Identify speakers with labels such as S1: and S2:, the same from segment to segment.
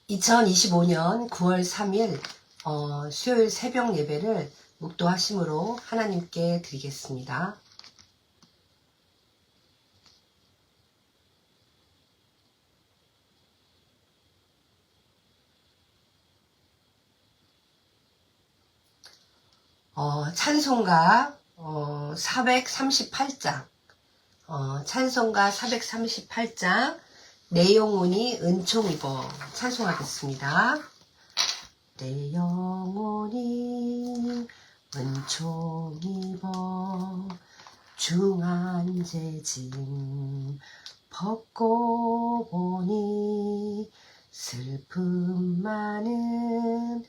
S1: 2025년 9월 3일 수요일 새벽 예배를 묵도하심으로 하나님께 드리겠습니다. 찬송가 438장 찬송가 438장 내 영혼이 은총입어 찬송하겠습니다. 내 영혼이 은총입어 중한 죄짐 벗고 보니 슬픔 많은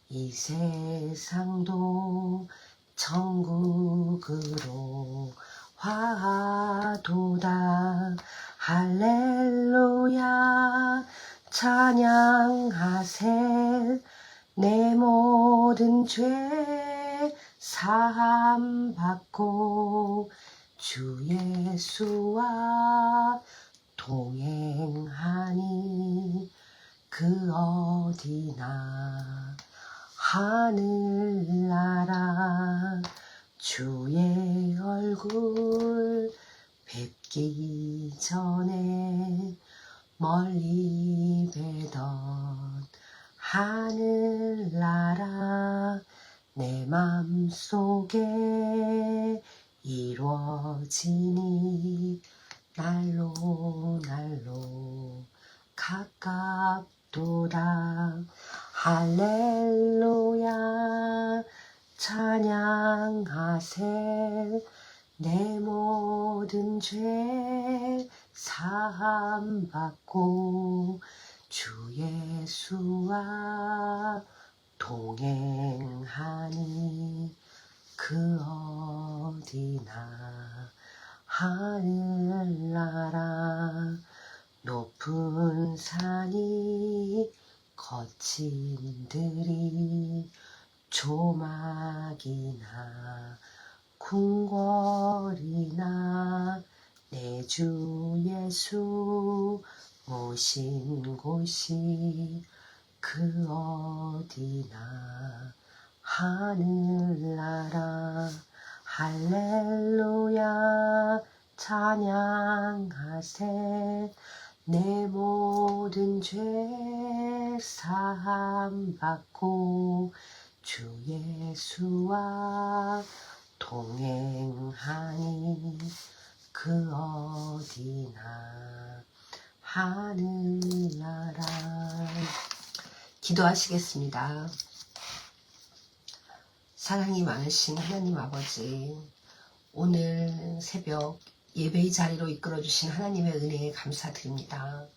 S1: 이 세상도 천국으로 화도다. 할렐루야 찬양하세. 내 모든 죄 사함 받고 주 예수와 동행하니 그 어디나 하늘나라 주의 얼굴 뵙기 전에 멀리 뵈던 하늘나라 내 맘속에 이루어지니 날로 날로 가깝도다. 할렐루야 찬양하세. 내 모든 죄 사함 받고 주 예수와 동행하니 그 어디나 하늘나라 높은 산이 거친 들이 조막이나 궁궐이나 내 주 예수 오신 곳이 그 어디나 하늘나라. 할렐루야 찬양하세. 내 모든 죄 사함 받고 주 예수와 동행하니 그 어디나 하늘나라. 기도하시겠습니다. 사랑이 많으신 하나님 아버지, 오늘 새벽 예배의 자리로 이끌어주신 하나님의 은혜에 감사드립니다.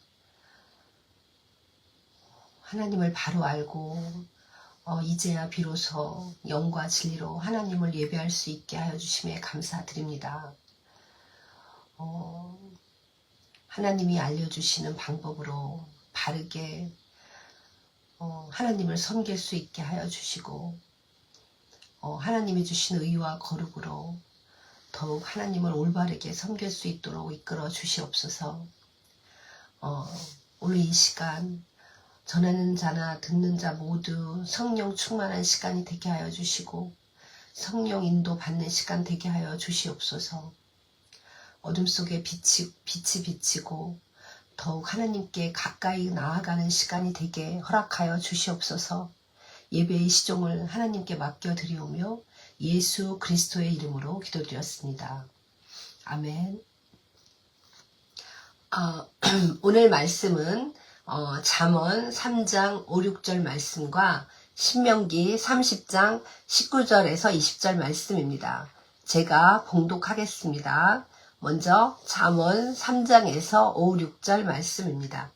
S1: 하나님을 바로 알고 이제야 비로소 영과 진리로 하나님을 예배할 수 있게 하여 주심에 감사드립니다. 하나님이 알려주시는 방법으로 바르게 하나님을 섬길 수 있게 하여 주시고 하나님이 주신 의와 거룩으로 더욱 하나님을 올바르게 섬길 수 있도록 이끌어 주시옵소서. 오늘 이 시간 전하는 자나 듣는 자 모두 성령 충만한 시간이 되게 하여 주시고 성령 인도 받는 시간 되게 하여 주시옵소서. 어둠 속에 빛이 비치고 더욱 하나님께 가까이 나아가는 시간이 되게 허락하여 주시옵소서. 예배의 시종을 하나님께 맡겨드리오며 예수 그리스도의 이름으로 기도드렸습니다. 아멘. 오늘 말씀은 잠언 3장 5, 6절 말씀과 신명기 30장 19절에서 20절 말씀입니다. 제가 봉독하겠습니다. 먼저 잠언 3장에서 5, 6절 말씀입니다.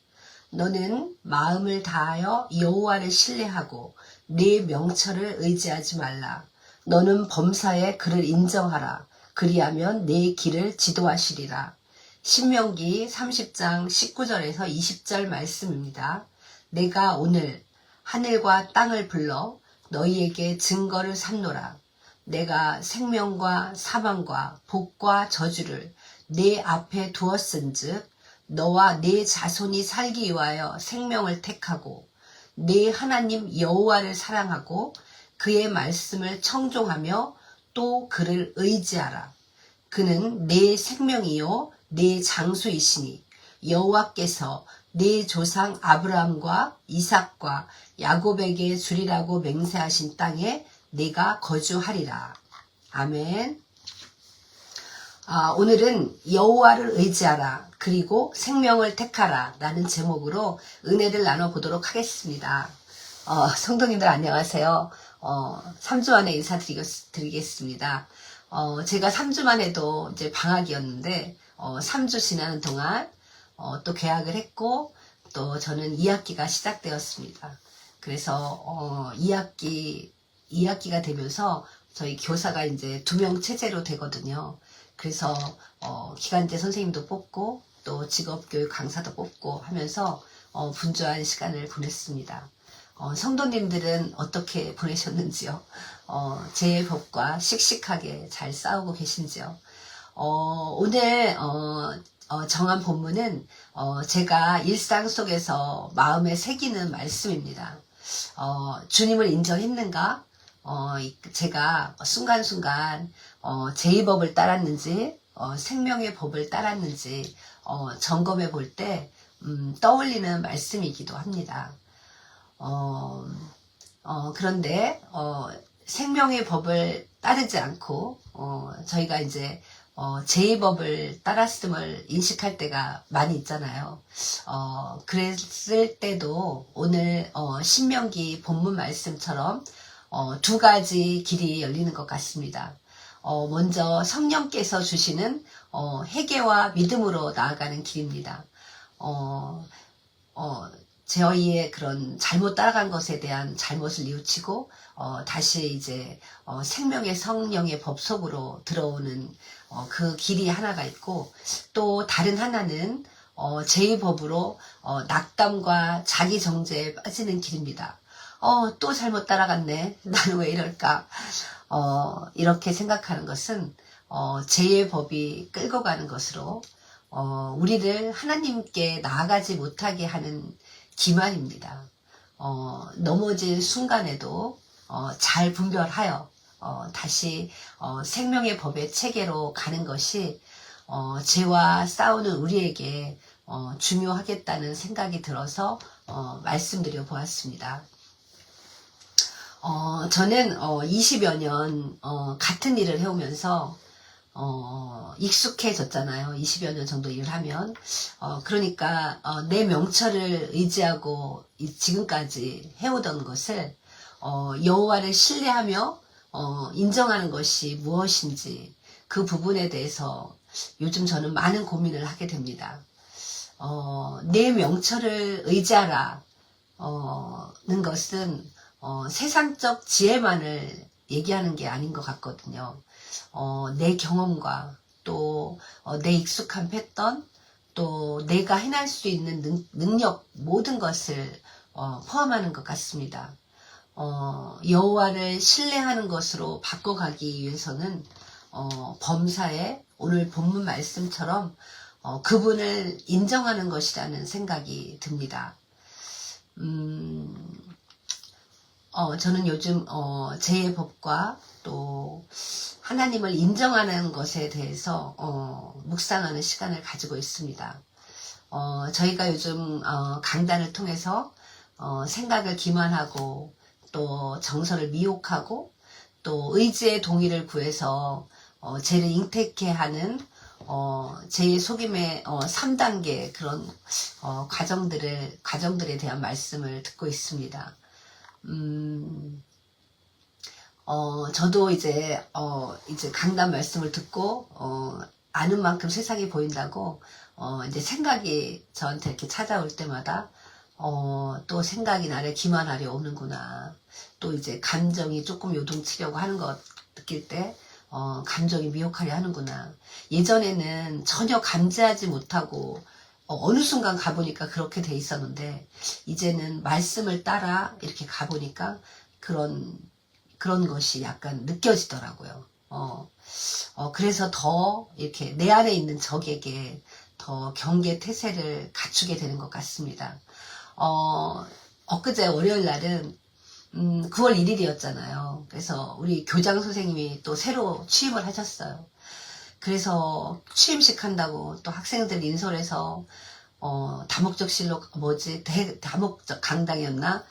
S1: 너는 마음을 다하여 여호와를 신뢰하고 네 명철을 의지하지 말라. 너는 범사에 그를 인정하라. 그리하면 네 길을 지도하시리라. 신명기 30장 19절에서 20절 말씀입니다. 내가 오늘 하늘과 땅을 불러 너희에게 증거를 삼노라. 내가 생명과 사망과 복과 저주를 네 앞에 두었은즉 너와 네 자손이 살기 위하여 생명을 택하고 네 하나님 여호와를 사랑하고 그의 말씀을 청종하며 또 그를 의지하라. 그는 내 생명이요 내 장수이시니 여호와께서 네 조상 아브라함과 이삭과 야곱에게 주리라고 맹세하신 땅에 내가 거주하리라. 아멘. 오늘은 여호와를 의지하라 그리고 생명을 택하라 라는 제목으로 은혜를 나눠보도록 하겠습니다. 성도님들 안녕하세요. 3주 만에 인사드리겠습니다. 제가 3주 만에도 이제 방학이었는데 3주 지나는 동안 또 개학을 했고 또 저는 2학기가 시작되었습니다. 그래서 2학기가 되면서 저희 교사가 이제 2명 체제로 되거든요. 그래서 기간제 선생님도 뽑고 또 직업교육 강사도 뽑고 하면서 분주한 시간을 보냈습니다. 성도님들은 어떻게 보내셨는지요? 제 법과 씩씩하게 잘 싸우고 계신지요? 오늘 정한 본문은 제가 일상 속에서 마음에 새기는 말씀입니다. 주님을 인정했는가? 제가 순간순간 제 법을 따랐는지 생명의 법을 따랐는지 점검해 볼 때 떠올리는 말씀이기도 합니다. 그런데 생명의 법을 따르지 않고 저희가 이제 제 법을 따랐음을 인식할 때가 많이 있잖아요. 그랬을 때도 오늘 신명기 본문 말씀처럼 2가지 길이 열리는 것 같습니다. 먼저 성령께서 주시는 회개와 믿음으로 나아가는 길입니다. 저희의 그런 잘못 따라간 것에 대한 잘못을 뉘우치고 다시 이제 생명의 성령의 법 속으로 들어오는 그 길이 하나가 있고, 또 다른 하나는 제 법으로 낙담과 자기 정죄에 빠지는 길입니다. 또 잘못 따라갔네. 나는 왜 이럴까? 이렇게 생각하는 것은 제 법이 끌고 가는 것으로 우리를 하나님께 나아가지 못하게 하는 기만입니다. 넘어질 순간에도 잘 분별하여 다시 생명의 법의 체계로 가는 것이 죄와 싸우는 우리에게 중요하겠다는 생각이 들어서 말씀드려 보았습니다. 저는 20여 년 같은 일을 해오면서 익숙해졌잖아요. 20여 년 정도 일을 하면. 그러니까 내 명철을 의지하고 지금까지 해오던 것을 여호와를 신뢰하며 인정하는 것이 무엇인지 그 부분에 대해서 요즘 저는 많은 고민을 하게 됩니다. 내 명철을 의지하라 는 것은 세상적 지혜만을 얘기하는 게 아닌 것 같거든요. 내 경험과 또 내 익숙한 패턴, 또 내가 해낼 수 있는 능력 모든 것을 포함하는 것 같습니다. 여호와를 신뢰하는 것으로 바꿔가기 위해서는 범사에 오늘 본문 말씀처럼 그분을 인정하는 것이라는 생각이 듭니다. 저는 요즘 제 법과 또 하나님을 인정하는 것에 대해서 묵상하는 시간을 가지고 있습니다. 저희가 요즘 강단을 통해서 생각을 기만하고 또 정서를 미혹하고 또 의지의 동의를 구해서 죄를 잉태케 하는 제 속임의 3단계 그런 과정들에 대한 말씀을 듣고 있습니다. 저도 이제 강단 말씀을 듣고 아는 만큼 세상이 보인다고 이제 생각이 저한테 이렇게 찾아올 때마다 또 생각이 나를 기만하려 오는구나. 또 이제 감정이 조금 요동치려고 하는 것 느낄 때 감정이 미혹하려 하는구나. 예전에는 전혀 감지하지 못하고 어느 순간 가보니까 그렇게 돼 있었는데 이제는 말씀을 따라 이렇게 가보니까 그런 것이 약간 느껴지더라고요. 그래서 더 이렇게 내 안에 있는 적에게 더 경계 태세를 갖추게 되는 것 같습니다. 엊그제 월요일 날은 9월 1일이었잖아요. 그래서 우리 교장 선생님이 또 새로 취임을 하셨어요. 그래서 취임식 한다고 또 학생들 인솔해서 다목적실로 다목적 강당이었나?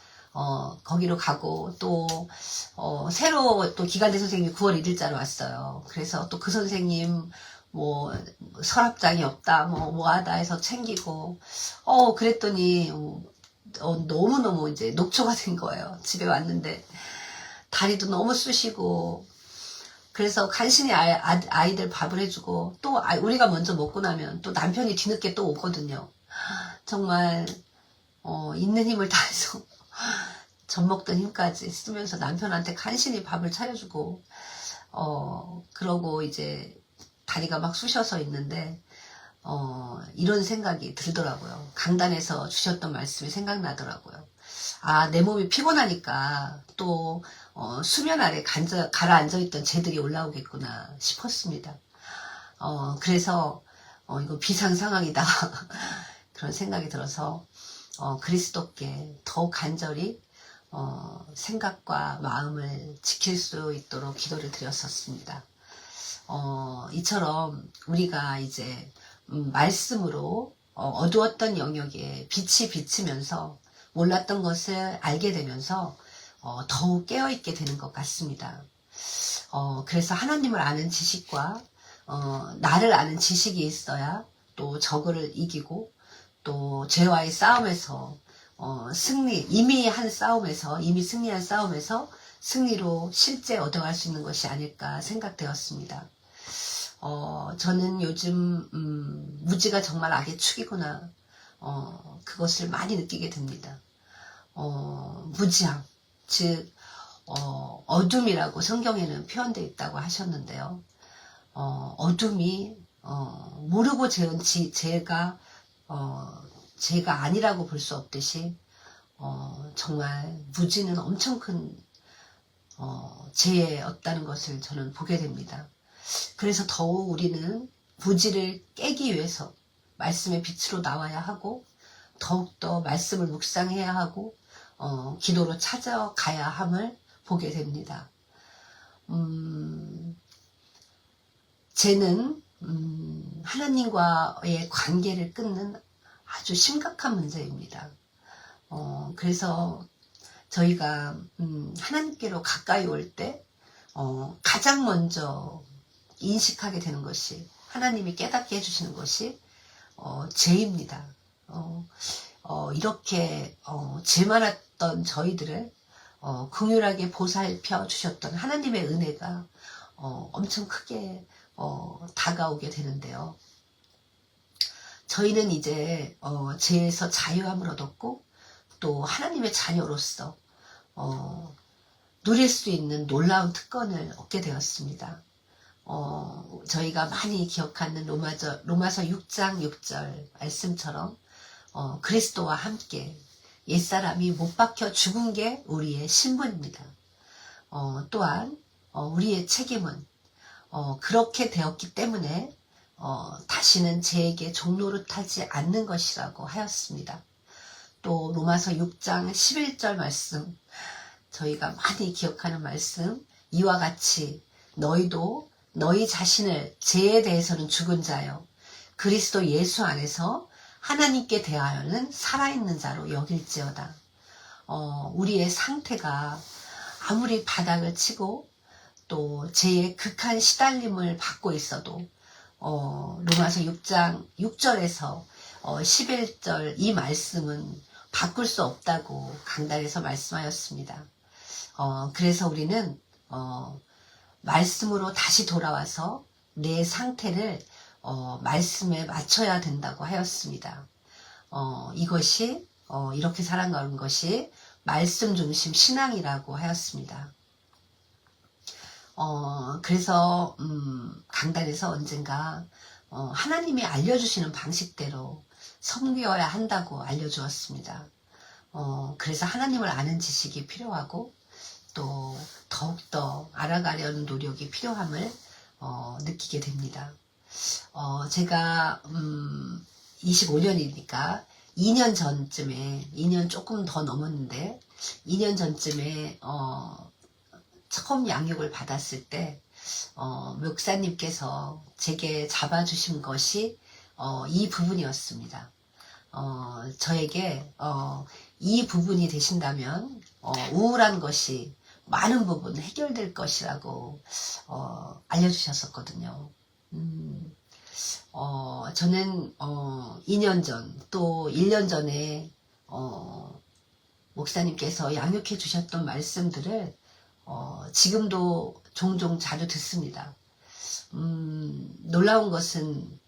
S1: 거기로 가고 또 새로 또 기간대 선생님이 9월 1일자로 왔어요. 그래서 또 그 선생님 뭐 서랍장이 없다 뭐 하다 해서 챙기고 그랬더니 너무너무 이제 녹초가 된 거예요. 집에 왔는데 다리도 너무 쑤시고 그래서 간신히 아이들 밥을 해주고 또 우리가 먼저 먹고 나면 또 남편이 뒤늦게 또 오거든요. 정말 있는 힘을 다해서 젖 먹던 힘까지 쓰면서 남편한테 간신히 밥을 차려주고 그러고 이제 다리가 막 쑤셔서 있는데 이런 생각이 들더라고요. 강단에서 주셨던 말씀이 생각나더라고요. 내 몸이 피곤하니까 또 수면 아래 가라앉아 있던 재들이 올라오겠구나 싶었습니다. 그래서 이거 비상 상황이다 그런 생각이 들어서 그리스도께 더욱 간절히 생각과 마음을 지킬 수 있도록 기도를 드렸었습니다. 이처럼 우리가 이제 말씀으로 어두웠던 영역에 빛이 비치면서 몰랐던 것을 알게 되면서 더욱 깨어있게 되는 것 같습니다. 그래서 하나님을 아는 지식과 나를 아는 지식이 있어야 또 저그를 이기고 또 죄와의 싸움에서 이미 승리한 싸움에서 승리로 실제 얻어갈 수 있는 것이 아닐까 생각되었습니다. 저는 요즘 무지가 정말 악의 축이구나 그것을 많이 느끼게 됩니다. 무지함, 즉 어둠이라고 성경에는 표현되어 있다고 하셨는데요. 어둠이 모르고 재은 죄가 아니라고 볼 수 없듯이 정말 무지는 엄청 큰 죄였다는 것을 저는 보게 됩니다. 그래서 더욱 우리는 무지를 깨기 위해서 말씀의 빛으로 나와야 하고 더욱더 말씀을 묵상해야 하고 기도로 찾아가야 함을 보게 됩니다. 죄는 하나님과의 관계를 끊는 아주 심각한 문제입니다. 그래서 저희가 하나님께로 가까이 올 때 가장 먼저 인식하게 되는 것이 하나님이 깨닫게 해주시는 것이 죄입니다. 이렇게 죄 많았던 저희들을 긍휼하게 보살펴 주셨던 하나님의 은혜가 엄청 크게 다가오게 되는데요. 저희는 이제 죄에서 자유함을 얻었고 또 하나님의 자녀로서 누릴 수 있는 놀라운 특권을 얻게 되었습니다. 저희가 많이 기억하는 로마서 6장 6절 말씀처럼 그리스도와 함께 옛사람이 못 박혀 죽은 게 우리의 신분입니다. 또한 우리의 책임은 그렇게 되었기 때문에 다시는 죄에게 종노릇하지 않는 것이라고 하였습니다. 또 로마서 6장 11절 말씀 저희가 많이 기억하는 말씀 이와 같이 너희도 너희 자신을 죄에 대해서는 죽은 자요 그리스도 예수 안에서 하나님께 대하여는 살아있는 자로 여길지어다. 우리의 상태가 아무리 바닥을 치고 또 죄의 극한 시달림을 받고 있어도 로마서 6장 6절에서 11절 이 말씀은 바꿀 수 없다고 강단에서 말씀하였습니다. 그래서 우리는 말씀으로 다시 돌아와서 내 상태를 말씀에 맞춰야 된다고 하였습니다. 이것이 이렇게 살아가는 것이 말씀 중심 신앙이라고 하였습니다. 그래서 강단에서 언젠가 하나님이 알려주시는 방식대로 섬겨야 한다고 알려주었습니다. 그래서 하나님을 아는 지식이 필요하고 또 더욱더 알아가려는 노력이 필요함을 느끼게 됩니다. 제가 25년이니까 2년 전쯤에, 2년 조금 더 넘었는데 2년 전쯤에 처음 양육을 받았을 때 목사님께서 제게 잡아주신 것이 이 부분이었습니다. 저에게 이 부분이 되신다면 우울한 것이 많은 부분 해결될 것이라고 알려주셨었거든요. 저는 2년 전 또 1년 전에 목사님께서 양육해 주셨던 말씀들을 지금도 종종 자주 듣습니다. 놀라운 것은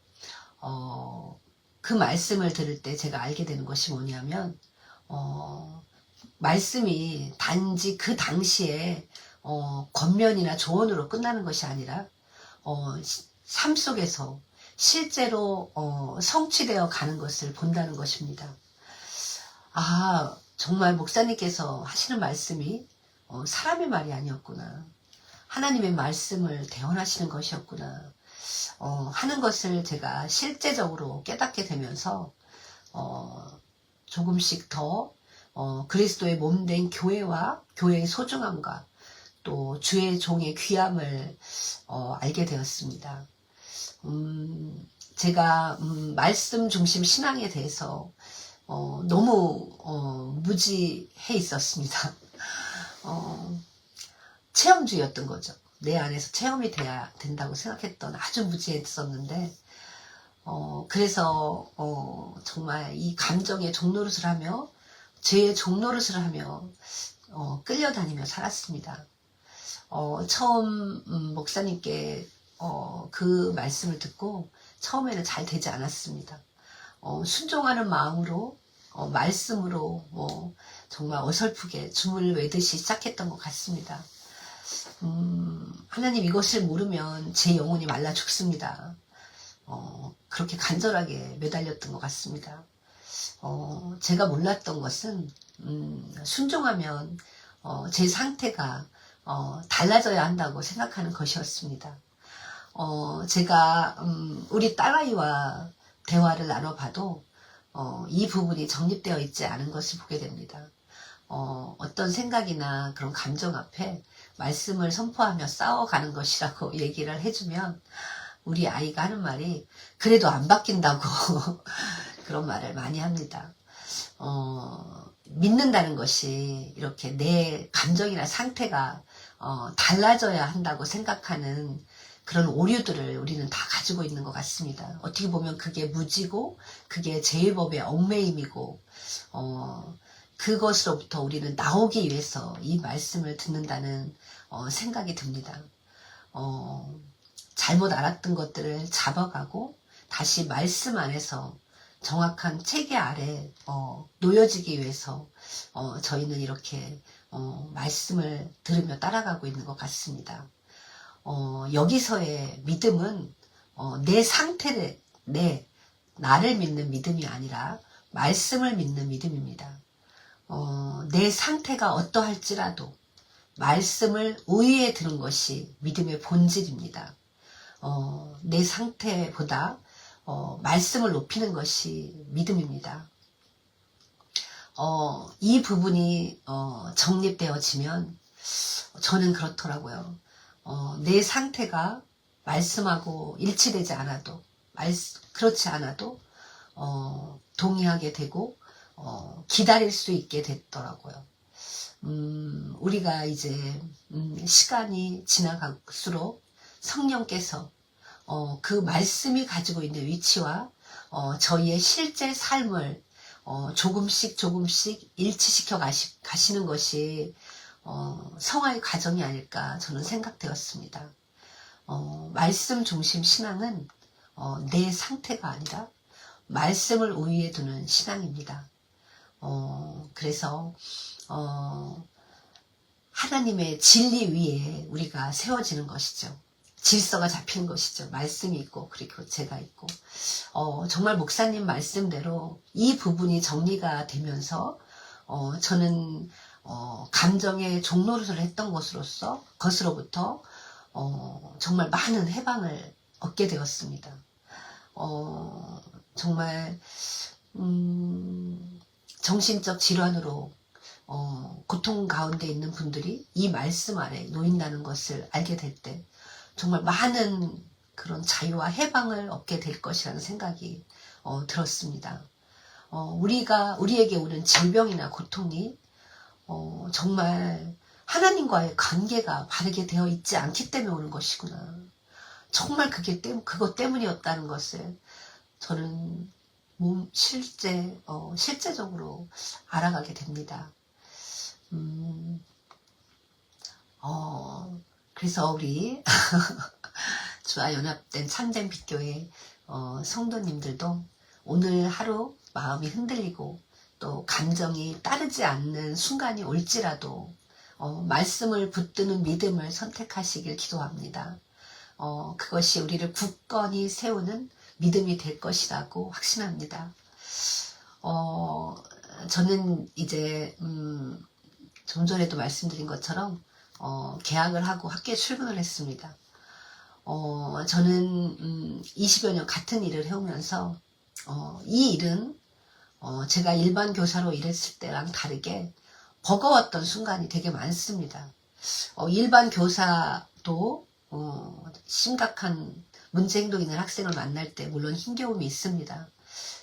S1: 그 말씀을 들을 때 제가 알게 되는 것이 뭐냐면 말씀이 단지 그 당시에 권면이나 조언으로 끝나는 것이 아니라 삶 속에서 실제로 성취되어 가는 것을 본다는 것입니다. 아, 정말 목사님께서 하시는 말씀이 사람의 말이 아니었구나. 하나님의 말씀을 대언하시는 것이었구나. 하는 것을 제가 실제적으로 깨닫게 되면서 조금씩 더 그리스도의 몸된 교회와 교회의 소중함과 또 주의 종의 귀함을 알게 되었습니다. 제가 말씀 중심 신앙에 대해서 너무 무지해 있었습니다. 체험주의였던 거죠. 내 안에서 체험이 돼야 된다고 생각했던 아주 무지했었는데 그래서 정말 이 감정의 종노릇을 하며 죄의 종노릇을 하며 끌려다니며 살았습니다. 처음 목사님께 그 말씀을 듣고 처음에는 잘 되지 않았습니다. 순종하는 마음으로 말씀으로 정말 어설프게 줌을 외듯이 시작했던 것 같습니다. 하나님 이것을 모르면 제 영혼이 말라 죽습니다. 그렇게 간절하게 매달렸던 것 같습니다. 제가 몰랐던 것은 순종하면 제 상태가 달라져야 한다고 생각하는 것이었습니다. 제가 우리 딸아이와 대화를 나눠봐도 이 부분이 정립되어 있지 않은 것을 보게 됩니다. 어떤 생각이나 그런 감정 앞에 말씀을 선포하며 싸워가는 것이라고 얘기를 해주면 우리 아이가 하는 말이 그래도 안 바뀐다고 그런 말을 많이 합니다. 믿는다는 것이 이렇게 내 감정이나 상태가 달라져야 한다고 생각하는 그런 오류들을 우리는 다 가지고 있는 것 같습니다. 어떻게 보면 그게 무지고 그게 제일법의 얽매임이고 그것으로부터 우리는 나오기 위해서 이 말씀을 듣는다는 생각이 듭니다. 잘못 알았던 것들을 잡아가고 다시 말씀 안에서 정확한 체계 아래 놓여지기 위해서 저희는 이렇게 말씀을 들으며 따라가고 있는 것 같습니다. 여기서의 믿음은 내 상태를 나를 믿는 믿음이 아니라 말씀을 믿는 믿음입니다. 내 상태가 어떠할지라도 말씀을 우위에 두는 것이 믿음의 본질입니다. 내 상태보다 말씀을 높이는 것이 믿음입니다. 이 부분이 정립되어지면 저는 그렇더라고요. 내 상태가 말씀하고 일치되지 않아도 그렇지 않아도 동의하게 되고 기다릴 수 있게 됐더라고요. 우리가 이제 시간이 지나갈수록 성령께서 그 말씀이 가지고 있는 위치와 저희의 실제 삶을 조금씩 일치시켜 가시는 것이 성화의 과정이 아닐까 저는 생각되었습니다. 말씀 중심 신앙은 내 상태가 아니라 말씀을 우위에 두는 신앙입니다. 그래서 하나님의 진리 위에 우리가 세워지는 것이죠. 질서가 잡히는 것이죠. 말씀이 있고 그리고 제가 있고 정말 목사님 말씀대로 이 부분이 정리가 되면서 저는 감정의 종노릇을 했던 것으로부터 정말 많은 해방을 얻게 되었습니다. 정말 정신적 질환으로 고통 가운데 있는 분들이 이 말씀 아래 놓인다는 것을 알게 될 때 정말 많은 그런 자유와 해방을 얻게 될 것이라는 생각이 들었습니다. 우리에게 오는 질병이나 고통이 정말 하나님과의 관계가 바르게 되어 있지 않기 때문에 오는 것이구나. 정말 그것 때문이었다는 것을 저는 실제적으로 알아가게 됩니다. 그래서 우리 주와 연합된 참된 빛교회 성도님들도 오늘 하루 마음이 흔들리고 또 감정이 따르지 않는 순간이 올지라도 말씀을 붙드는 믿음을 선택하시길 기도합니다. 그것이 우리를 굳건히 세우는 믿음이 될 것이라고 확신합니다. 저는 이제 좀 전에도 말씀드린 것처럼 개학을 하고 학교에 출근을 했습니다. 저는 20여 년 같은 일을 해오면서 이 일은 제가 일반 교사로 일했을 때랑 다르게 버거웠던 순간이 되게 많습니다. 일반 교사도 심각한 문제 행동이 있는 학생을 만날 때 물론 힘겨움이 있습니다.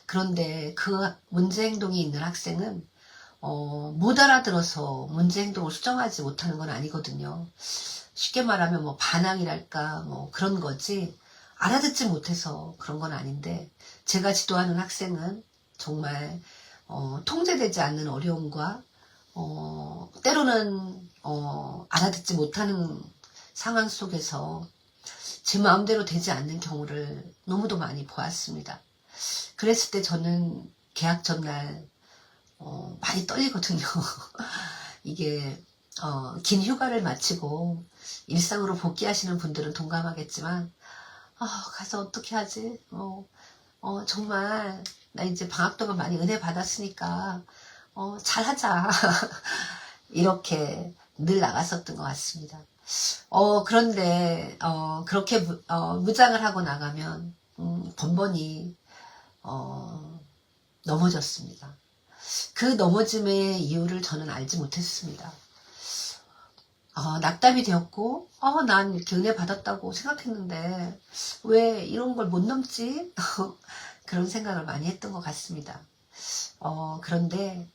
S1: 그런데 그 문제 행동이 있는 학생은 못 알아들어서 문제 행동을 수정하지 못하는 건 아니거든요. 쉽게 말하면 뭐 반항이랄까 뭐 그런 거지 알아듣지 못해서 그런 건 아닌데 제가 지도하는 학생은 정말 통제되지 않는 어려움과 때로는 알아듣지 못하는 상황 속에서 제 마음대로 되지 않는 경우를 너무도 많이 보았습니다. 그랬을 때 저는 개학 전날 많이 떨리거든요. 이게 긴 휴가를 마치고 일상으로 복귀하시는 분들은 동감하겠지만 가서 어떻게 하지? 정말 나 이제 방학 동안 많이 은혜 받았으니까 잘하자 이렇게 늘 나갔었던 것 같습니다. 그런데 그렇게 무장을 하고 나가면 번번이 넘어졌습니다. 그 넘어짐의 이유를 저는 알지 못했습니다. 낙담이 되었고 난 이렇게 은혜 받았다고 생각했는데 왜 이런 걸 못 넘지? 그런 생각을 많이 했던 것 같습니다. 그런데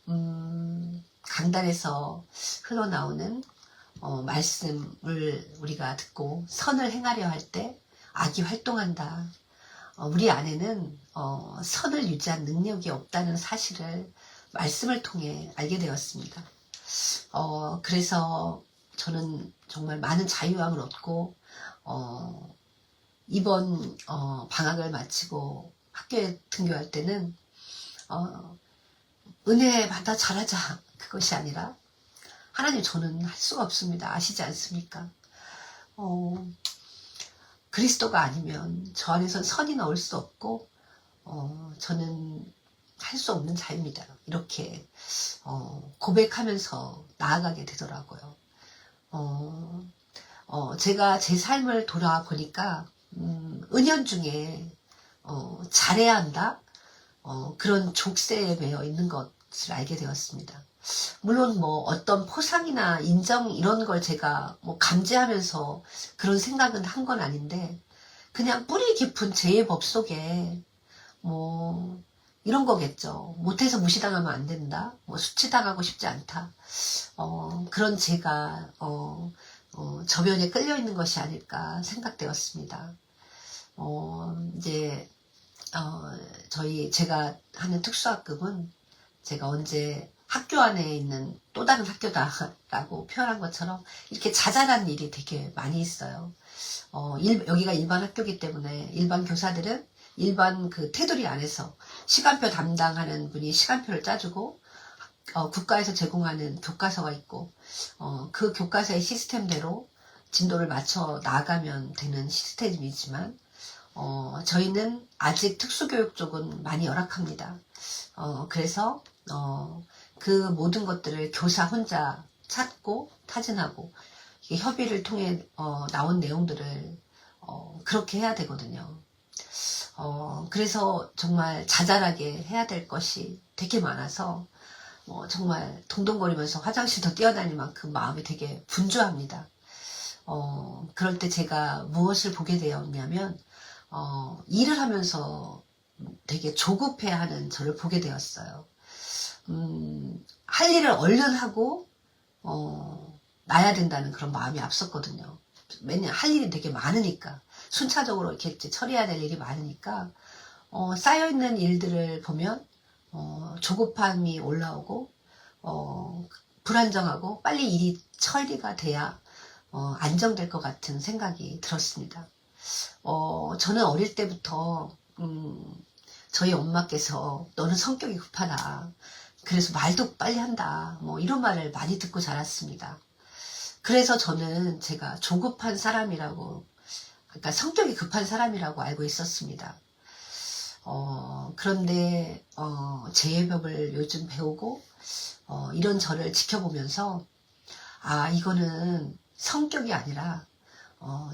S1: 강단에서 흘러나오는 말씀을 우리가 듣고 선을 행하려 할 때 악이 활동한다. 우리 안에는 선을 유지한 능력이 없다는 사실을 말씀을 통해 알게 되었습니다. 그래서 저는 정말 많은 자유함을 얻고 이번 방학을 마치고 학교에 등교할 때는 은혜 받아 잘하자 그것이 아니라 하나님 저는 할 수가 없습니다. 아시지 않습니까? 그리스도가 아니면 저 안에선 선이 나올 수 없고 저는 할 수 없는 자입니다. 이렇게 고백하면서 나아가게 되더라고요. 제가 제 삶을 돌아보니까 은연중에 잘해야 한다 그런 족쇄에 매여 있는 것을 알게 되었습니다. 물론 뭐 어떤 포상이나 인정 이런 걸 제가 뭐 감지하면서 그런 생각은 한 건 아닌데 그냥 뿌리 깊은 죄의 법 속에 뭐 이런 거겠죠. 못해서 무시당하면 안 된다. 뭐 수치당하고 싶지 않다. 그런 제가 저변에 끌려 있는 것이 아닐까 생각되었습니다. 이제 제가 하는 특수학급은 제가 언제 학교 안에 있는 또 다른 학교다라고 표현한 것처럼 이렇게 자잘한 일이 되게 많이 있어요. 여기가 일반 학교이기 때문에 일반 교사들은 일반 그 테두리 안에서 시간표 담당하는 분이 시간표를 짜주고 국가에서 제공하는 교과서가 있고 그 교과서의 시스템대로 진도를 맞춰 나가면 되는 시스템이지만 저희는 아직 특수교육 쪽은 많이 열악합니다. 그래서 그 모든 것들을 교사 혼자 찾고 타진하고 협의를 통해 나온 내용들을 그렇게 해야 되거든요. 그래서 정말 자잘하게 해야 될 것이 되게 많아서 정말 동동거리면서 화장실도 뛰어다닐 만큼 마음이 되게 분주합니다. 그럴 때 제가 무엇을 보게 되었냐면 일을 하면서 되게 조급해하는 저를 보게 되었어요. 할 일을 얼른 하고 놔야 된다는 그런 마음이 앞섰거든요. 매년 할 일이 되게 많으니까 순차적으로 이렇게 처리해야 될 일이 많으니까 쌓여있는 일들을 보면 조급함이 올라오고 불안정하고 빨리 일이 처리가 돼야 안정될 것 같은 생각이 들었습니다. 저는 어릴 때부터 저희 엄마께서 너는 성격이 급하다. 그래서 말도 빨리 한다. 뭐 이런 말을 많이 듣고 자랐습니다. 그래서 저는 제가 조급한 사람이라고, 그러니까 성격이 급한 사람이라고 알고 있었습니다. 그런데 제예법을 요즘 배우고 이런 저를 지켜보면서 이거는 성격이 아니라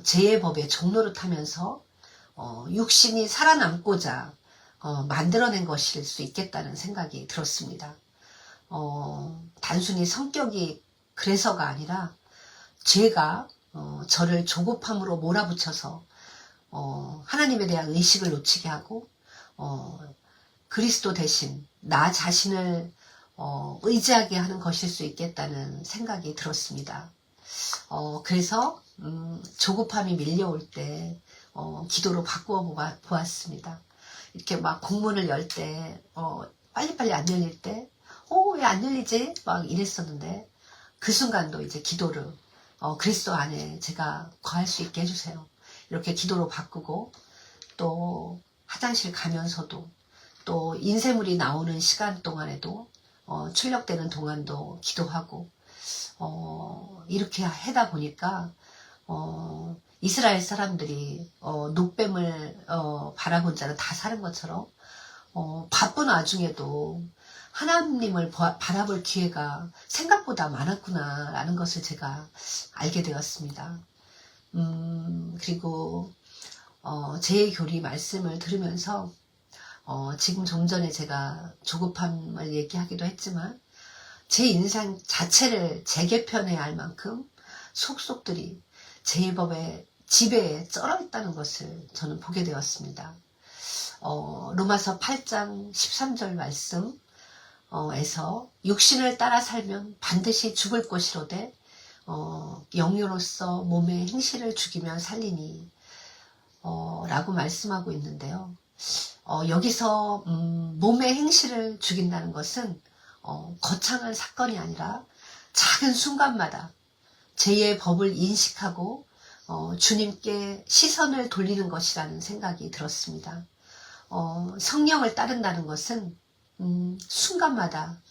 S1: 제예법의 종로를 타면서 육신이 살아남고자 만들어낸 것일 수 있겠다는 생각이 들었습니다. 단순히 성격이 그래서가 아니라 죄가 저를 조급함으로 몰아붙여서 하나님에 대한 의식을 놓치게 하고 그리스도 대신 나 자신을 의지하게 하는 것일 수 있겠다는 생각이 들었습니다. 그래서 조급함이 밀려올 때 기도로 바꾸어 보았습니다. 이렇게 막 공문을 열 때 빨리빨리 안 열릴 때 왜 안 열리지? 막 이랬었는데 그 순간도 이제 기도를 그리스도 안에 제가 거할 수 있게 해주세요. 이렇게 기도로 바꾸고 또 화장실 가면서도 또 인쇄물이 나오는 시간 동안에도 출력되는 동안도 기도하고 이렇게 하다 보니까 이스라엘 사람들이 녹뱀을 바라본 자는 다 사는 것처럼 바쁜 와중에도 하나님을 바라볼 기회가 생각보다 많았구나 라는 것을 제가 알게 되었습니다. 그리고 제 교리 말씀을 들으면서 지금 좀 전에 제가 조급함을 얘기하기도 했지만 제 인생 자체를 재개편해야 할 만큼 속속들이 제예법의 지배에 쩔어 있다는 것을 저는 보게 되었습니다. 로마서 8장 13절 말씀에서 육신을 따라 살면 반드시 죽을 것이로되 영유로서 몸의 행실을 죽이면 살리니 라고 말씀하고 있는데요. 여기서 몸의 행실을 죽인다는 것은 거창한 사건이 아니라 작은 순간마다 제의 법을 인식하고 주님께 시선을 돌리는 것이라는 생각이 들었습니다. 성령을 따른다는 것은 순간마다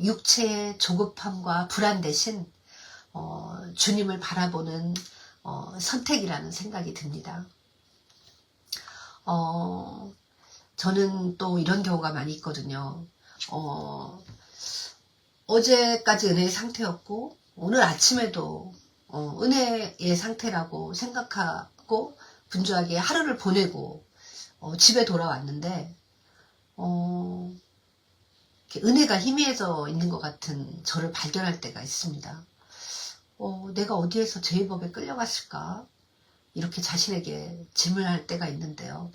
S1: 육체의 조급함과 불안 대신 주님을 바라보는 선택이라는 생각이 듭니다. 저는 또 이런 경우가 많이 있거든요. 어제까지 은혜의 상태였고 오늘 아침에도 은혜의 상태라고 생각하고 분주하게 하루를 보내고 집에 돌아왔는데 은혜가 희미해져 있는 것 같은 저를 발견할 때가 있습니다. 내가 어디에서 제의법에 끌려갔을까? 이렇게 자신에게 질문할 때가 있는데요.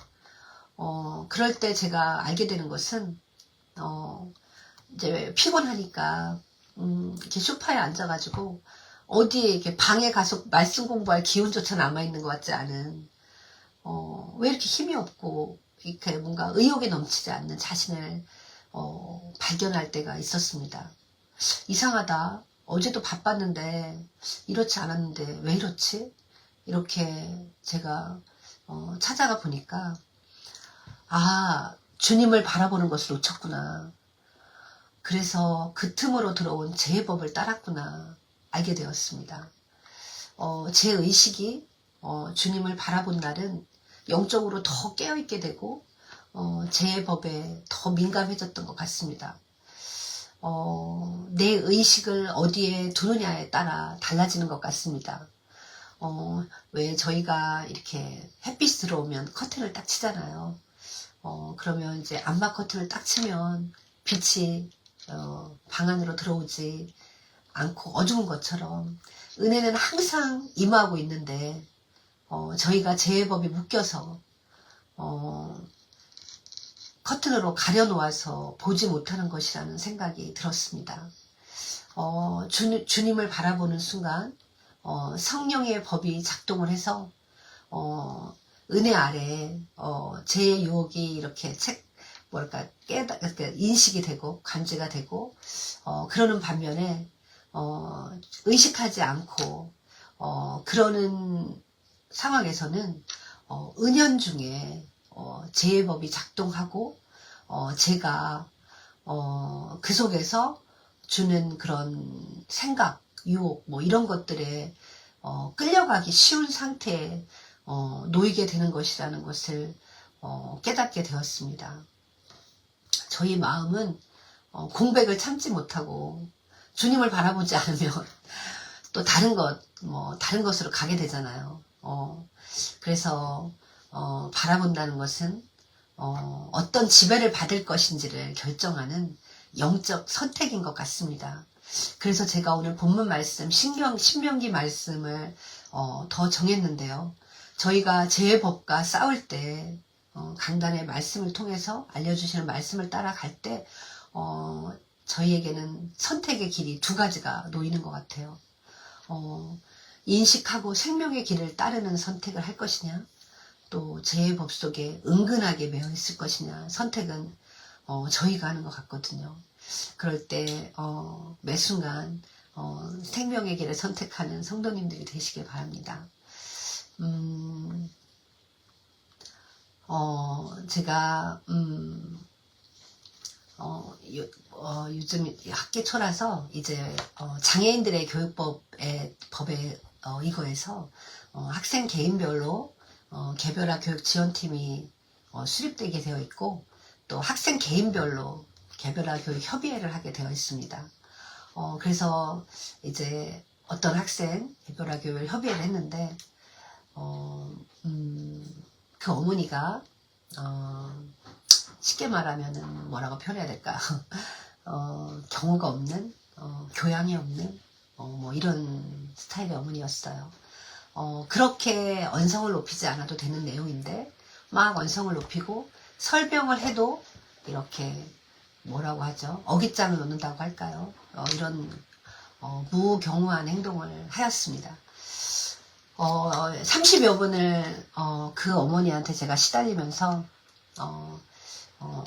S1: 그럴 때 제가 알게 되는 것은 이제 피곤하니까 이렇게 소파에 앉아가지고 어디에 이렇게 방에 가서 말씀 공부할 기운조차 남아있는 것 같지 않은 왜 이렇게 힘이 없고 이렇게 뭔가 의욕이 넘치지 않는 자신을 발견할 때가 있었습니다. 이상하다. 어제도 바빴는데 이렇지 않았는데 왜 이렇지? 이렇게 제가 찾아가 보니까 주님을 바라보는 것을 놓쳤구나. 그래서 그 틈으로 들어온 제의법을 따랐구나 알게 되었습니다. 제 의식이 주님을 바라본 날은 영적으로 더 깨어있게 되고 제의법에 더 민감해졌던 것 같습니다. 내 의식을 어디에 두느냐에 따라 달라지는 것 같습니다. 왜 저희가 이렇게 햇빛이 들어오면 커튼을 딱 치잖아요. 그러면 이제 암막 커튼을 딱 치면 빛이 방 안으로 들어오지 않고 어두운 것처럼 은혜는 항상 임하고 있는데 저희가 재해법이 묶여서 커튼으로 가려놓아서 보지 못하는 것이라는 생각이 들었습니다. 주님을 바라보는 순간 성령의 법이 작동을 해서 은혜 아래 제 유혹이 이렇게 인식이 되고 감지가 되고 그러는 반면에 의식하지 않고 그러는 상황에서는 은연중에 제해법이 작동하고 제가 그 속에서 주는 그런 생각, 유혹 뭐 이런 것들에 끌려가기 쉬운 상태에 놓이게 되는 것이라는 것을 깨닫게 되었습니다. 저희 마음은 공백을 참지 못하고 주님을 바라보지 않으면 또 다른 것으로 가게 되잖아요. 그래서 바라본다는 것은 어떤 지배를 받을 것인지를 결정하는 영적 선택인 것 같습니다. 그래서 제가 오늘 본문 말씀 신명기 말씀을 더 정했는데요. 저희가 재해법과 싸울 때 강단의 말씀을 통해서 알려주시는 말씀을 따라갈 때 저희에게는 선택의 길이 두 가지가 놓이는 것 같아요. 인식하고 생명의 길을 따르는 선택을 할 것이냐, 또 재해법 속에 은근하게 매여 있을 것이냐, 선택은 저희가 하는 것 같거든요. 그럴 때 매 순간 생명의 길을 선택하는 성도님들이 되시길 바랍니다. 제가 요즘 학기 초라서 이제 장애인들의 법에 이거에서 학생 개인별로 개별화 교육 지원팀이 수립되게 되어 있고, 또 학생 개인별로 개별화 교육 협의회를 하게 되어 있습니다. 그래서 이제 어떤 학생 개별화 교육을 협의회를 했는데 그 어머니가 쉽게 말하면은 뭐라고 표현해야 될까? 경우가 없는, 교양이 없는, 뭐 이런 스타일의 어머니였어요. 그렇게 언성을 높이지 않아도 되는 내용인데, 막 언성을 높이고, 설명을 해도 이렇게 뭐라고 하죠? 어깃장을 놓는다고 할까요? 이런 무경우한 행동을 하였습니다. 30여 분을 그 어머니한테 제가 시달리면서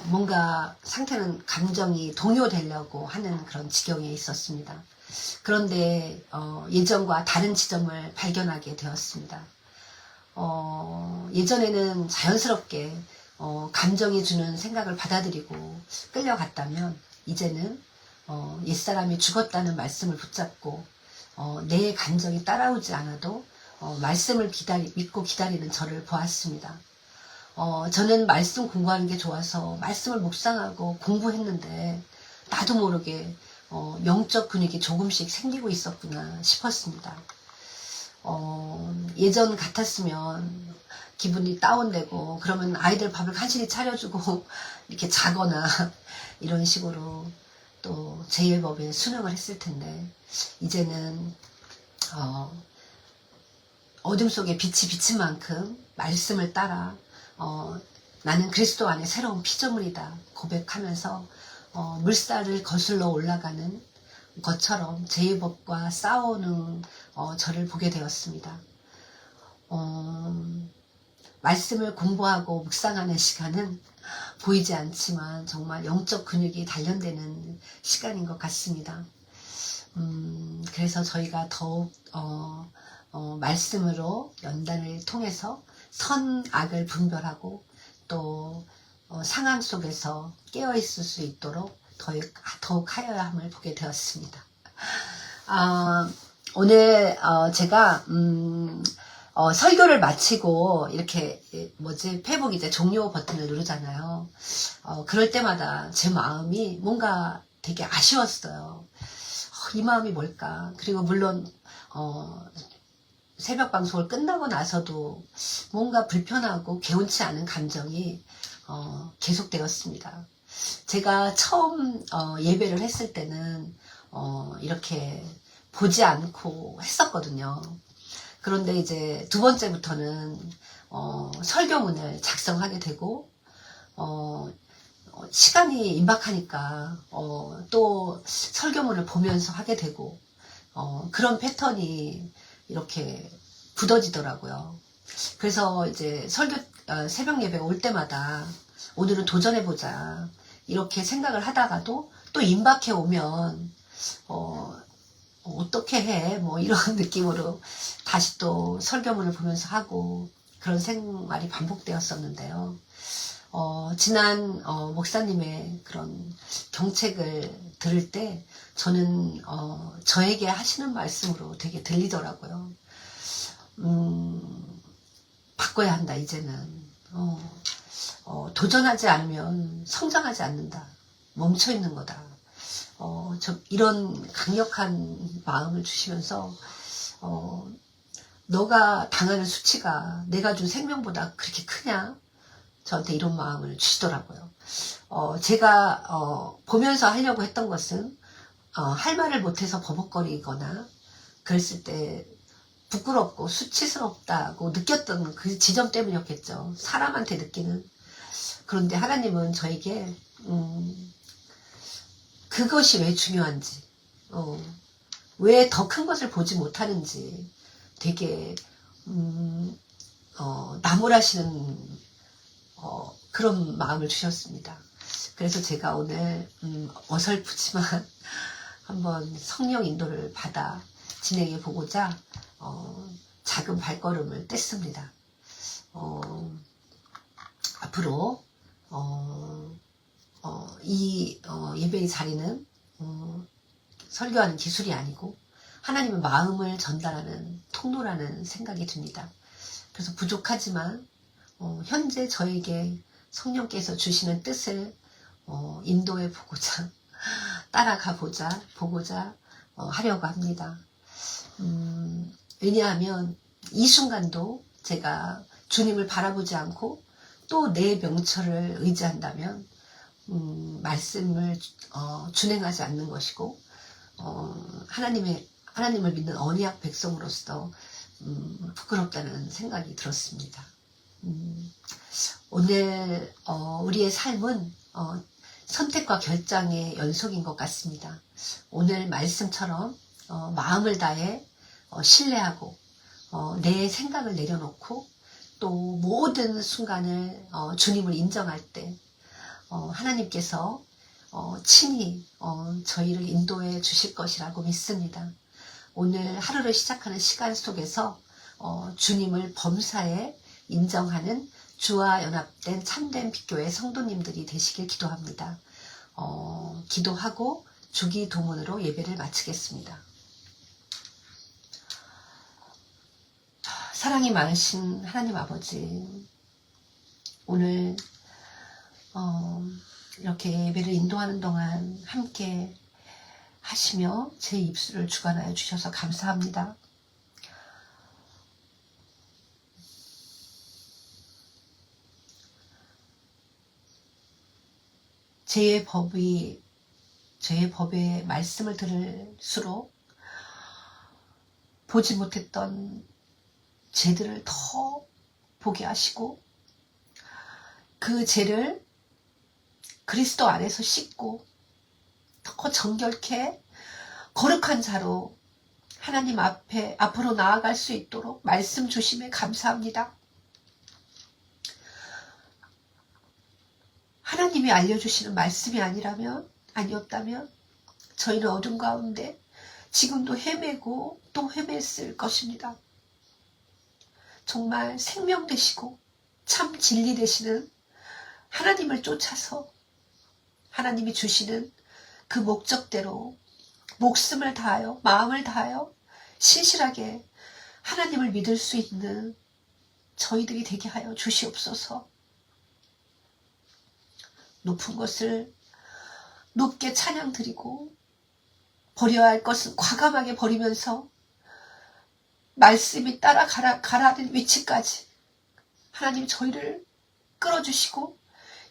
S1: 뭔가 상태는 감정이 동요되려고 하는 그런 지경에 있었습니다. 그런데 예전과 다른 지점을 발견하게 되었습니다. 예전에는 자연스럽게 감정이 주는 생각을 받아들이고 끌려갔다면, 이제는 옛사람이 죽었다는 말씀을 붙잡고 내 감정이 따라오지 않아도 말씀을 믿고 기다리는 저를 보았습니다. 저는 말씀 공부하는 게 좋아서 말씀을 묵상하고 공부했는데 나도 모르게 영적 근육이 조금씩 생기고 있었구나 싶었습니다. 예전 같았으면 기분이 다운되고 그러면 아이들 밥을 간신히 차려주고 이렇게 자거나 이런 식으로 또 제1법에 순응을 했을 텐데, 이제는 어둠 속에 빛이 비친 만큼 말씀을 따라 나는 그리스도 안에 새로운 피조물이다 고백하면서 물살을 거슬러 올라가는 것처럼 제2법과 싸우는 저를 보게 되었습니다. 말씀을 공부하고 묵상하는 시간은 보이지 않지만 정말 영적 근육이 단련되는 시간인 것 같습니다. 그래서 저희가 더욱 말씀으로 연단을 통해서 선악을 분별하고 또 상황 속에서 깨어있을 수 있도록 더욱 하여야 함을 보게 되었습니다. 오늘 제가 설교를 마치고 이렇게 페북 이제 종료 버튼을 누르잖아요. 그럴 때마다 제 마음이 뭔가 되게 아쉬웠어요. 이 마음이 뭘까? 그리고 물론 새벽 방송을 끝나고 나서도 뭔가 불편하고 개운치 않은 감정이 계속되었습니다. 제가 처음 예배를 했을 때는 이렇게 보지 않고 했었거든요. 그런데 이제 두 번째부터는 설교문을 작성하게 되고 시간이 임박하니까 또 설교문을 보면서 하게 되고 그런 패턴이 이렇게 굳어지더라고요. 그래서 이제 새벽 예배가 올 때마다 오늘은 도전해보자 이렇게 생각을 하다가도 또 임박해 오면 어떻게 해? 뭐 이런 느낌으로 다시 또 설교문을 보면서 하고 그런 생활이 반복되었었는데요. 지난 목사님의 그런 경책을 들을 때 저는 저에게 하시는 말씀으로 되게 들리더라고요. 바꿔야 한다 이제는. 도전하지 않으면 성장하지 않는다. 멈춰있는 거다. 이런 강력한 마음을 주시면서 너가 당하는 수치가 내가 준 생명보다 그렇게 크냐? 저한테 이런 마음을 주시더라고요. 제가 보면서 하려고 했던 것은 할 말을 못해서 버벅거리거나 그랬을 때 부끄럽고 수치스럽다고 느꼈던 그 지점 때문이었겠죠. 사람한테 느끼는. 그런데 하나님은 저에게 그것이 왜 중요한지, 왜 더 큰 것을 보지 못하는지 되게 나무라시는 그런 마음을 주셨습니다. 그래서 제가 오늘 어설프지만 한번 성령 인도를 받아 진행해 보고자 작은 발걸음을 뗐습니다. 앞으로 이 예배의 자리는 설교하는 기술이 아니고 하나님의 마음을 전달하는 통로라는 생각이 듭니다. 그래서 부족하지만 현재 저에게 성령께서 주시는 뜻을 인도해 보고자 따라가 보고자 하려고 합니다. 왜냐하면 이 순간도 제가 주님을 바라보지 않고 또 내 명철을 의지한다면 말씀을 준행하지 않는 것이고 하나님을 믿는 언약 백성으로서 부끄럽다는 생각이 들었습니다. 오늘 우리의 삶은 선택과 결정의 연속인 것 같습니다. 오늘 말씀처럼 마음을 다해 신뢰하고 내 생각을 내려놓고 또 모든 순간을 주님을 인정할 때 하나님께서 친히 저희를 인도해 주실 것이라고 믿습니다. 오늘 하루를 시작하는 시간 속에서 주님을 범사에 인정하는 주와 연합된 참된 빛교회 성도님들이 되시길 기도합니다. 기도하고 주기도문으로 예배를 마치겠습니다. 사랑이 많으신 하나님 아버지, 오늘 이렇게 예배를 인도하는 동안 함께 하시며 제 입술을 주관하여 주셔서 감사합니다. 죄의 법의 말씀을 들을수록 보지 못했던 죄들을 더 보게 하시고 그 죄를 그리스도 안에서 씻고 더 정결케 거룩한 자로 하나님 앞으로 나아갈 수 있도록 말씀 주심에 감사합니다. 하나님이 알려주시는 말씀이 아니었다면 저희는 어둠 가운데 지금도 헤매고 또 헤맸을 것입니다. 정말 생명 되시고 참 진리 되시는 하나님을 쫓아서 하나님이 주시는 그 목적대로 목숨을 다하여 마음을 다하여 신실하게 하나님을 믿을 수 있는 저희들이 되게 하여 주시옵소서. 높은 것을 높게 찬양 드리고 버려야 할 것은 과감하게 버리면서 말씀이 가라는 위치까지 하나님 저희를 끌어주시고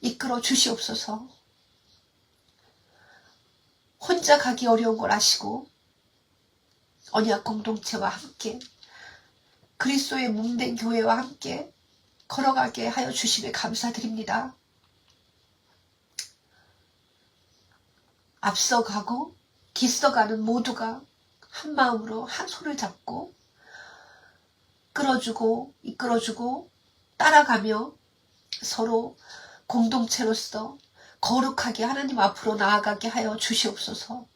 S1: 이끌어 주시옵소서. 혼자 가기 어려운 걸 아시고 언약 공동체와 함께 그리스도의 몸된 교회와 함께 걸어가게 하여 주심에 감사드립니다. 앞서가고 뒤서가는 모두가 한 마음으로 한 손을 잡고 끌어주고 이끌어주고 따라가며 서로 공동체로서 거룩하게 하나님 앞으로 나아가게 하여 주시옵소서.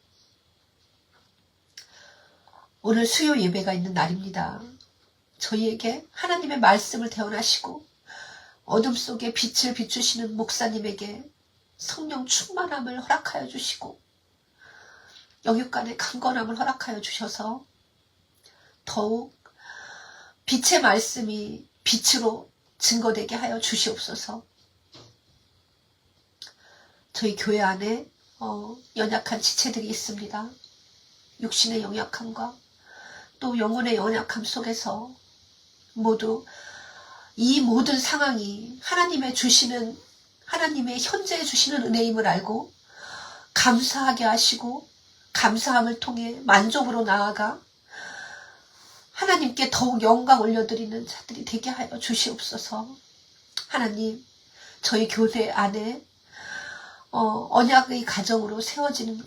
S1: 오늘 수요 예배가 있는 날입니다. 저희에게 하나님의 말씀을 대언하시고 어둠 속에 빛을 비추시는 목사님에게 성령 충만함을 허락하여 주시고 영육간의 강건함을 허락하여 주셔서 더욱 빛의 말씀이 빛으로 증거되게 하여 주시옵소서. 저희 교회 안에 연약한 지체들이 있습니다. 육신의 연약함과 또 영혼의 연약함 속에서 모두 이 모든 상황이 하나님의 현재 주시는 은혜임을 알고 감사하게 하시고 감사함을 통해 만족으로 나아가 하나님께 더욱 영광 올려드리는 자들이 되게 하여 주시옵소서. 하나님, 저희 교회 안에 언약의 가정으로 세워지는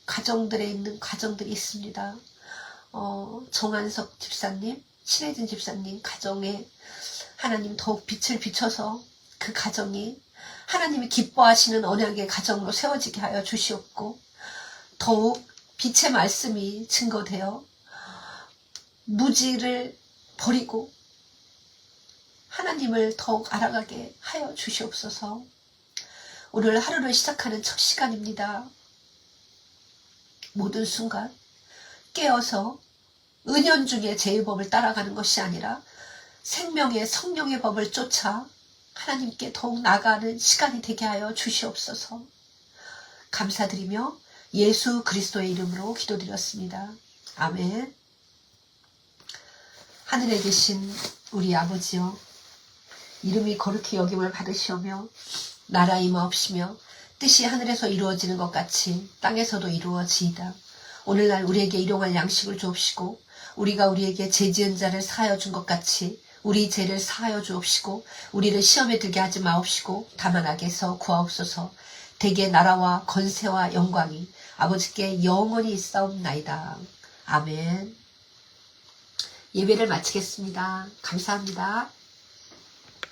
S1: 가정들에 있는 가정들이 있습니다. 정한석 집사님, 신혜진 집사님 가정에 하나님 더욱 빛을 비춰서 그 가정이 하나님이 기뻐하시는 언약의 가정으로 세워지게 하여 주시옵고 더욱 빛의 말씀이 증거되어 무지를 버리고 하나님을 더욱 알아가게 하여 주시옵소서. 오늘 하루를 시작하는 첫 시간입니다. 모든 순간 깨어서 은연중에 제1법을 따라가는 것이 아니라 생명의 성령의 법을 쫓아 하나님께 더욱 나아가는 시간이 되게 하여 주시옵소서. 감사드리며 예수 그리스도의 이름으로 기도드렸습니다. 아멘. 하늘에 계신 우리 아버지여, 이름이 거룩히 여김을 받으시오며 나라 임하옵시며 뜻이 하늘에서 이루어지는 것 같이 땅에서도 이루어지이다. 오늘날 우리에게 일용할 양식을 주옵시고 우리가 우리에게 죄지은 자를 사하여 준 것 같이 우리 죄를 사하여 주옵시고 우리를 시험에 들게 하지 마옵시고 다만 악에서 구하옵소서. 대개 나라와 권세와 영광이 아버지께 영원히 있사옵나이다. 아멘. 예배를 마치겠습니다. 감사합니다.